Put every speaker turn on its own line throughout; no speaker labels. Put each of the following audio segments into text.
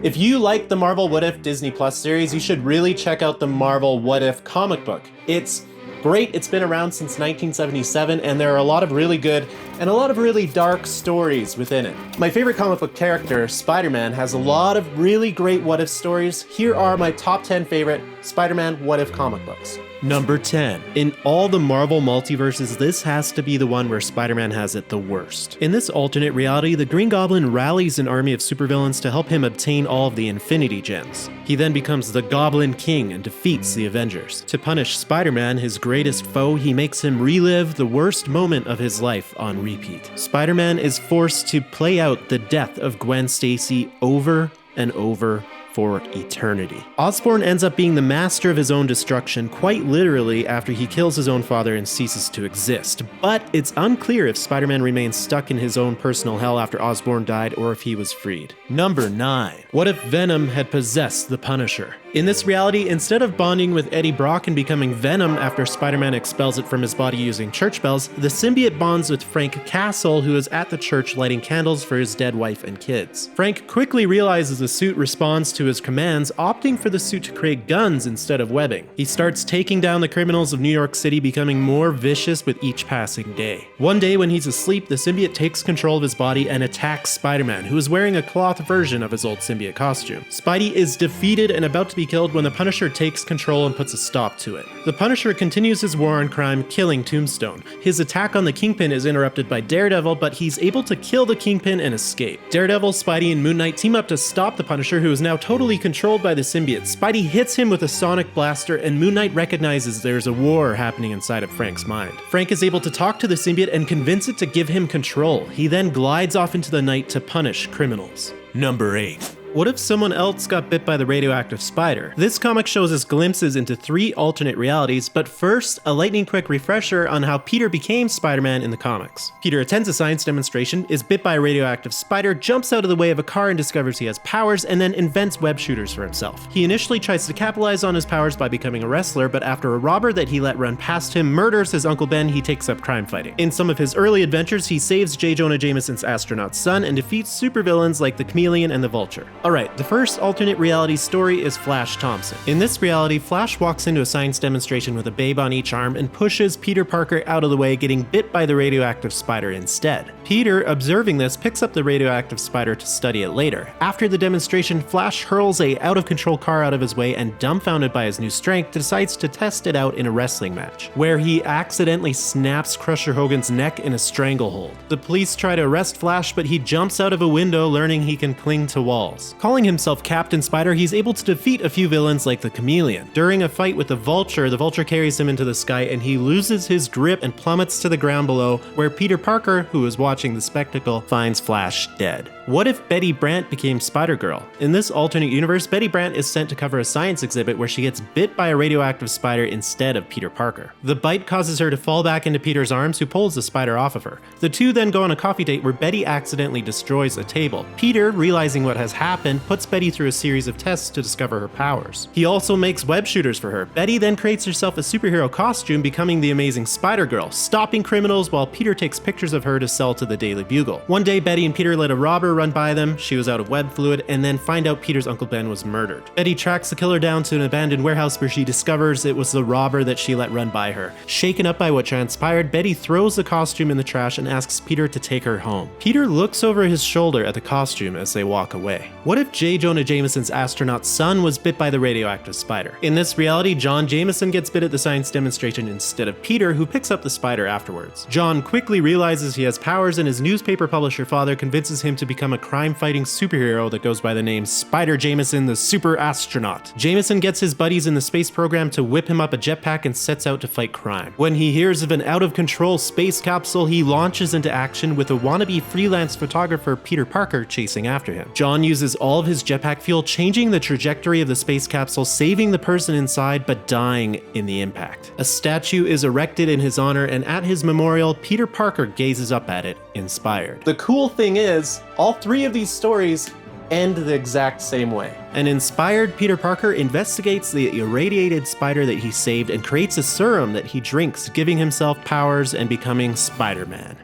If you like the Marvel What If Disney Plus series, you should really check out the Marvel What If comic book. It's great, it's been around since 1977, and there are a lot of really good and a lot of really dark stories within it. My favorite comic book character, Spider-Man, has a lot of really great what if stories. Here are my top 10 favorite Spider-Man what if comic books. Number 10. In all the Marvel multiverses, this has to be the one where Spider-Man has it the worst. In this alternate reality, the Green Goblin rallies an army of supervillains to help him obtain all of the Infinity Gems. He then becomes the Goblin King and defeats the Avengers. To punish Spider-Man, his greatest foe, he makes him relive the worst moment of his life on repeat. Spider-Man is forced to play out the death of Gwen Stacy over and over for eternity. Osborn ends up being the master of his own destruction, quite literally, after he kills his own father and ceases to exist. But it's unclear if Spider-Man remains stuck in his own personal hell after Osborn died or if he was freed. Number 9. What if Venom had possessed the Punisher? In this reality, instead of bonding with Eddie Brock and becoming Venom after Spider-Man expels it from his body using church bells, the symbiote bonds with Frank Castle, who is at the church lighting candles for his dead wife and kids. Frank quickly realizes the suit responds to his commands, opting for the suit to create guns instead of webbing. He starts taking down the criminals of New York City, becoming more vicious with each passing day. One day when he's asleep, the symbiote takes control of his body and attacks Spider-Man, who is wearing a cloth version of his old symbiote costume. Spidey is defeated and about to be killed when the Punisher takes control and puts a stop to it. The Punisher continues his war on crime, killing Tombstone. His attack on the Kingpin is interrupted by Daredevil, but he's able to kill the Kingpin and escape. Daredevil, Spidey, and Moon Knight team up to stop the Punisher, who is now totally controlled by the symbiote. Spidey hits him with a sonic blaster, and Moon Knight recognizes there's a war happening inside of Frank's mind. Frank is able to talk to the symbiote and convince it to give him control. He then glides off into the night to punish criminals. Number 8. What if someone else got bit by the radioactive spider? This comic shows us glimpses into 3 alternate realities, but first, a lightning quick refresher on how Peter became Spider-Man in the comics. Peter attends a science demonstration, is bit by a radioactive spider, jumps out of the way of a car and discovers he has powers, and then invents web shooters for himself. He initially tries to capitalize on his powers by becoming a wrestler, but after a robber that he let run past him murders his Uncle Ben, he takes up crime fighting. In some of his early adventures, he saves J. Jonah Jameson's astronaut son and defeats supervillains like the Chameleon and the Vulture. Alright, the first alternate reality story is Flash Thompson. In this reality, Flash walks into a science demonstration with a babe on each arm and pushes Peter Parker out of the way, getting bit by the radioactive spider instead. Peter, observing this, picks up the radioactive spider to study it later. After the demonstration, Flash hurls a out-of-control car out of his way and, dumbfounded by his new strength, decides to test it out in a wrestling match, where he accidentally snaps Crusher Hogan's neck in a stranglehold. The police try to arrest Flash, but he jumps out of a window, learning he can cling to walls. Calling himself Captain Spider, he's able to defeat a few villains like the Chameleon. During a fight with the Vulture carries him into the sky and he loses his grip and plummets to the ground below, where Peter Parker, who is watching the spectacle, finds Flash dead. What if Betty Brant became Spider-Girl? In this alternate universe, Betty Brant is sent to cover a science exhibit where she gets bit by a radioactive spider instead of Peter Parker. The bite causes her to fall back into Peter's arms, who pulls the spider off of her. The two then go on a coffee date where Betty accidentally destroys a table. Peter, realizing what has happened, puts Betty through a series of tests to discover her powers. He also makes web shooters for her. Betty then creates herself a superhero costume, becoming the amazing Spider-Girl, stopping criminals while Peter takes pictures of her to sell to the Daily Bugle. One day, Betty and Peter let a robber run by them, she was out of web fluid, and then find out Peter's Uncle Ben was murdered. Betty tracks the killer down to an abandoned warehouse where she discovers it was the robber that she let run by her. Shaken up by what transpired, Betty throws the costume in the trash and asks Peter to take her home. Peter looks over his shoulder at the costume as they walk away. What if J. Jonah Jameson's astronaut son was bit by the radioactive spider? In this reality, John Jameson gets bit at the science demonstration instead of Peter, who picks up the spider afterwards. John quickly realizes he has powers, and his newspaper publisher father convinces him to become a crime-fighting superhero that goes by the name Spider Jameson, the Super Astronaut. Jameson gets his buddies in the space program to whip him up a jetpack and sets out to fight crime. When he hears of an out-of-control space capsule, he launches into action with a wannabe freelance photographer Peter Parker chasing after him. John uses all of his jetpack fuel, changing the trajectory of the space capsule, saving the person inside but dying in the impact. A statue is erected in his honor, and at his memorial, Peter Parker gazes up at it, inspired. The cool thing is, all 3 of these stories end the exact same way. An inspired Peter Parker investigates the irradiated spider that he saved and creates a serum that he drinks, giving himself powers and becoming Spider-Man.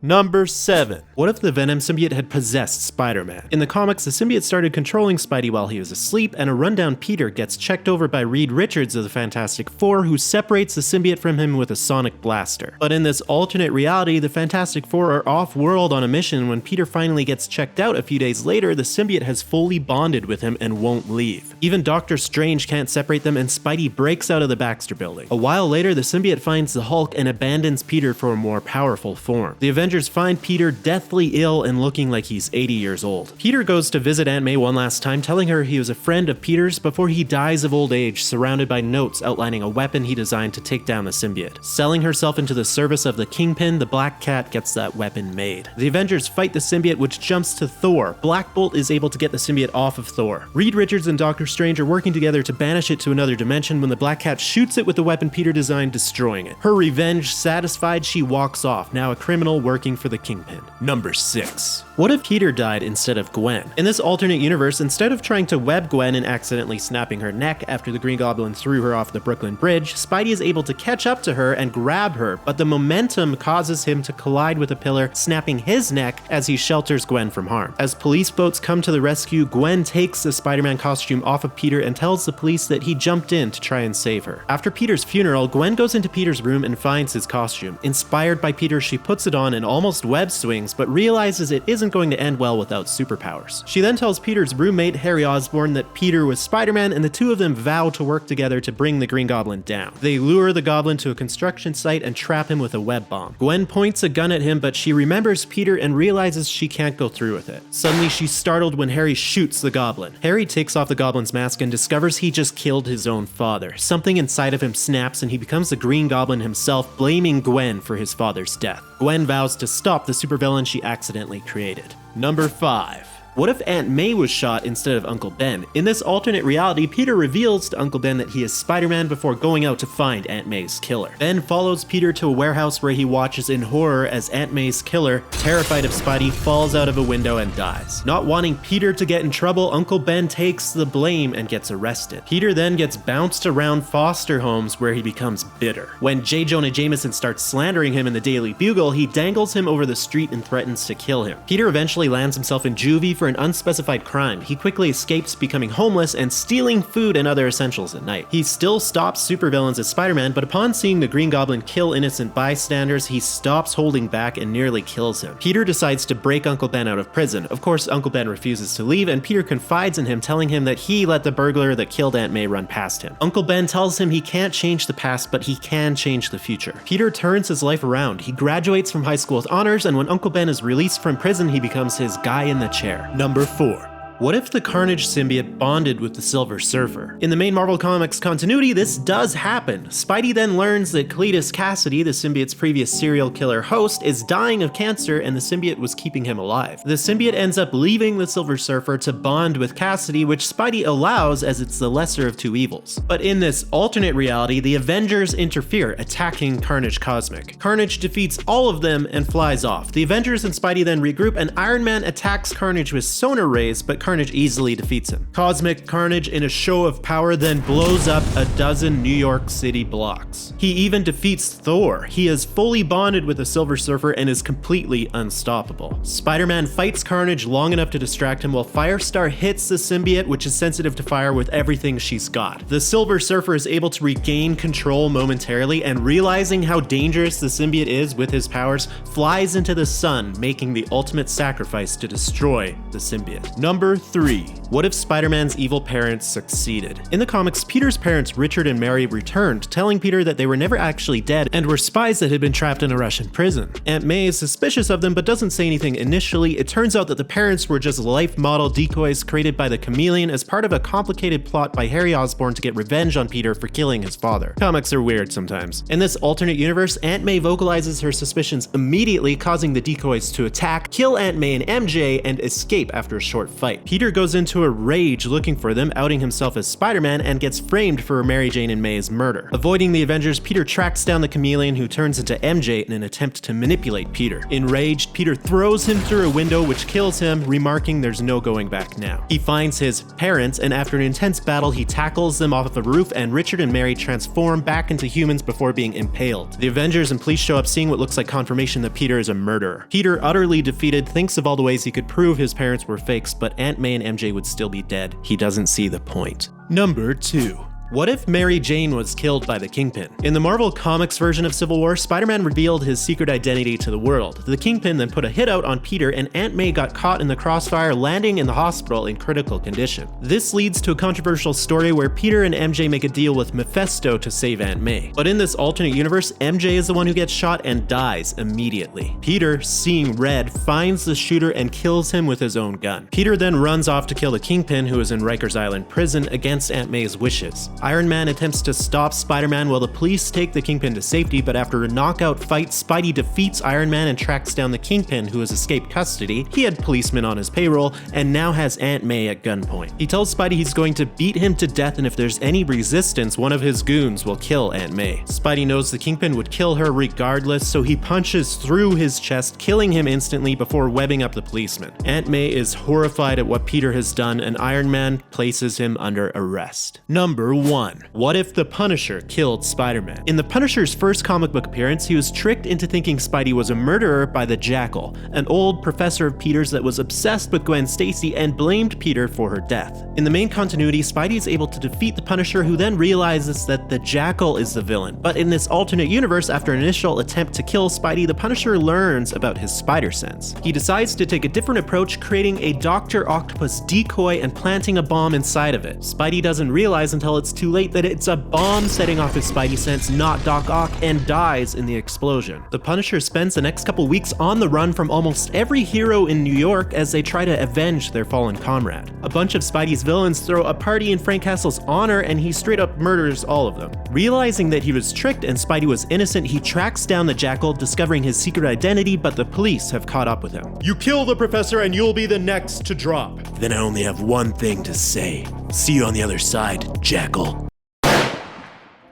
Number 7. What if the Venom symbiote had possessed Spider-Man? In the comics, the symbiote started controlling Spidey while he was asleep, and a rundown Peter gets checked over by Reed Richards of the Fantastic Four, who separates the symbiote from him with a sonic blaster. But in this alternate reality, the Fantastic Four are off-world on a mission. When Peter finally gets checked out a few days later, the symbiote has fully bonded with him and won't leave. Even Doctor Strange can't separate them, and Spidey breaks out of the Baxter Building. A while later, the symbiote finds the Hulk and abandons Peter for a more powerful form. The Avengers find Peter deathly ill and looking like he's 80 years old. Peter goes to visit Aunt May one last time, telling her he was a friend of Peter's before he dies of old age, surrounded by notes outlining a weapon he designed to take down the symbiote. Selling herself into the service of the Kingpin, the Black Cat gets that weapon made. The Avengers fight the symbiote, which jumps to Thor. Black Bolt is able to get the symbiote off of Thor. Reed Richards and Doctor Strange are working together to banish it to another dimension when the Black Cat shoots it with the weapon Peter designed, destroying it. Her revenge satisfied, she walks off, now a criminal working for the Kingpin. Number 6. What if Peter died instead of Gwen? In this alternate universe, instead of trying to web Gwen and accidentally snapping her neck after the Green Goblin threw her off the Brooklyn Bridge, Spidey is able to catch up to her and grab her, but the momentum causes him to collide with a pillar, snapping his neck as he shelters Gwen from harm. As police boats come to the rescue, Gwen takes the Spider-Man costume off of Peter and tells the police that he jumped in to try and save her. After Peter's funeral, Gwen goes into Peter's room and finds his costume. Inspired by Peter, she puts it on and almost web swings, but realizes it isn't going to end well without superpowers. She then tells Peter's roommate, Harry Osborn, that Peter was Spider-Man, and the two of them vow to work together to bring the Green Goblin down. They lure the Goblin to a construction site and trap him with a web bomb. Gwen points a gun at him, but she remembers Peter and realizes she can't go through with it. Suddenly, she's startled when Harry shoots the Goblin. Harry takes off the Goblin's mask and discovers he just killed his own father. Something inside of him snaps and he becomes the Green Goblin himself, blaming Gwen for his father's death. Gwen vows to stop the supervillain she accidentally created. Number 5. What if Aunt May was shot instead of Uncle Ben? In this alternate reality, Peter reveals to Uncle Ben that he is Spider-Man before going out to find Aunt May's killer. Ben follows Peter to a warehouse where he watches in horror as Aunt May's killer, terrified of Spidey, falls out of a window and dies. Not wanting Peter to get in trouble, Uncle Ben takes the blame and gets arrested. Peter then gets bounced around foster homes where he becomes bitter. When J. Jonah Jameson starts slandering him in the Daily Bugle, he dangles him over the street and threatens to kill him. Peter eventually lands himself in juvie for an unspecified crime. He quickly escapes, becoming homeless and stealing food and other essentials at night. He still stops supervillains as Spider-Man, but upon seeing the Green Goblin kill innocent bystanders, he stops holding back and nearly kills him. Peter decides to break Uncle Ben out of prison. Of course, Uncle Ben refuses to leave, and Peter confides in him, telling him that he let the burglar that killed Aunt May run past him. Uncle Ben tells him he can't change the past, but he can change the future. Peter turns his life around. He graduates from high school with honors, and when Uncle Ben is released from prison, he becomes his guy in the chair. Number 4. What if the Carnage symbiote bonded with the Silver Surfer? In the main Marvel Comics continuity, this does happen. Spidey then learns that Cletus Cassidy, the symbiote's previous serial killer host, is dying of cancer and the symbiote was keeping him alive. The symbiote ends up leaving the Silver Surfer to bond with Cassidy, which Spidey allows as it's the lesser of two evils. But in this alternate reality, the Avengers interfere, attacking Carnage Cosmic. Carnage defeats all of them and flies off. The Avengers and Spidey then regroup, and Iron Man attacks Carnage with sonar rays, but Carnage easily defeats him. Cosmic Carnage, in a show of power, then blows up a dozen New York City blocks. He even defeats Thor. He is fully bonded with the Silver Surfer and is completely unstoppable. Spider-Man fights Carnage long enough to distract him while Firestar hits the symbiote, which is sensitive to fire, with everything she's got. The Silver Surfer is able to regain control momentarily, and realizing how dangerous the symbiote is with his powers, flies into the sun, making the ultimate sacrifice to destroy the symbiote. Number 3. What if Spider-Man's evil parents succeeded? In the comics, Peter's parents, Richard and Mary, returned, telling Peter that they were never actually dead and were spies that had been trapped in a Russian prison. Aunt May is suspicious of them but doesn't say anything initially. It turns out that the parents were just life model decoys created by the Chameleon as part of a complicated plot by Harry Osborn to get revenge on Peter for killing his father. Comics are weird sometimes. In this alternate universe, Aunt May vocalizes her suspicions immediately, causing the decoys to attack, kill Aunt May and MJ, and escape after a short fight. Peter goes into a rage looking for them, outing himself as Spider-Man, and gets framed for Mary Jane and May's murder. Avoiding the Avengers, Peter tracks down the chameleon, who turns into MJ in an attempt to manipulate Peter. Enraged, Peter throws him through a window, which kills him, remarking there's no going back now. He finds his parents, and after an intense battle, he tackles them off of the roof, and Richard and Mary transform back into humans before being impaled. The Avengers and police show up, seeing what looks like confirmation that Peter is a murderer. Peter, utterly defeated, thinks of all the ways he could prove his parents were fakes, but Aunt May and MJ would still be dead. He doesn't see the point. Number 2. What if Mary Jane was killed by the Kingpin? In the Marvel Comics version of Civil War, Spider-Man revealed his secret identity to the world. The Kingpin then put a hit out on Peter, and Aunt May got caught in the crossfire, landing in the hospital in critical condition. This leads to a controversial story where Peter and MJ make a deal with Mephisto to save Aunt May. But in this alternate universe, MJ is the one who gets shot and dies immediately. Peter, seeing red, finds the shooter and kills him with his own gun. Peter then runs off to kill the Kingpin, who is in Rikers Island prison, against Aunt May's wishes. Iron Man attempts to stop Spider-Man while the police take the Kingpin to safety, but after a knockout fight, Spidey defeats Iron Man and tracks down the Kingpin, who has escaped custody. He had policemen on his payroll and now has Aunt May at gunpoint. He tells Spidey he's going to beat him to death, and if there's any resistance, one of his goons will kill Aunt May. Spidey knows the Kingpin would kill her regardless, so he punches through his chest, killing him instantly before webbing up the policeman. Aunt May is horrified at what Peter has done, and Iron Man places him under arrest. Number 1. What if the Punisher killed Spider-Man? In the Punisher's first comic book appearance, he was tricked into thinking Spidey was a murderer by the Jackal, an old professor of Peter's that was obsessed with Gwen Stacy and blamed Peter for her death. In the main continuity, Spidey is able to defeat the Punisher, who then realizes that the Jackal is the villain. But in this alternate universe, after an initial attempt to kill Spidey, the Punisher learns about his spider sense. He decides to take a different approach, creating a Dr. Octopus decoy and planting a bomb inside of it. Spidey doesn't realize until it's too late that it's a bomb setting off his Spidey sense, not Doc Ock, and dies in the explosion. The Punisher spends the next couple weeks on the run from almost every hero in New York as they try to avenge their fallen comrade. A bunch of Spidey's villains throw a party in Frank Castle's honor, and he straight up murders all of them. Realizing that he was tricked and Spidey was innocent, he tracks down the Jackal, discovering his secret identity, but the police have caught up with him. You kill the professor and you'll be the next to drop. Then I only have one thing to say. See you on the other side, Jackal.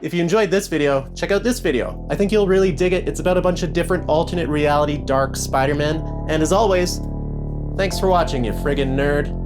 If you enjoyed this video, check out this video. I think you'll really dig it. It's about a bunch of different alternate reality dark Spider-Men. And as always, thanks for watching, you friggin' nerd.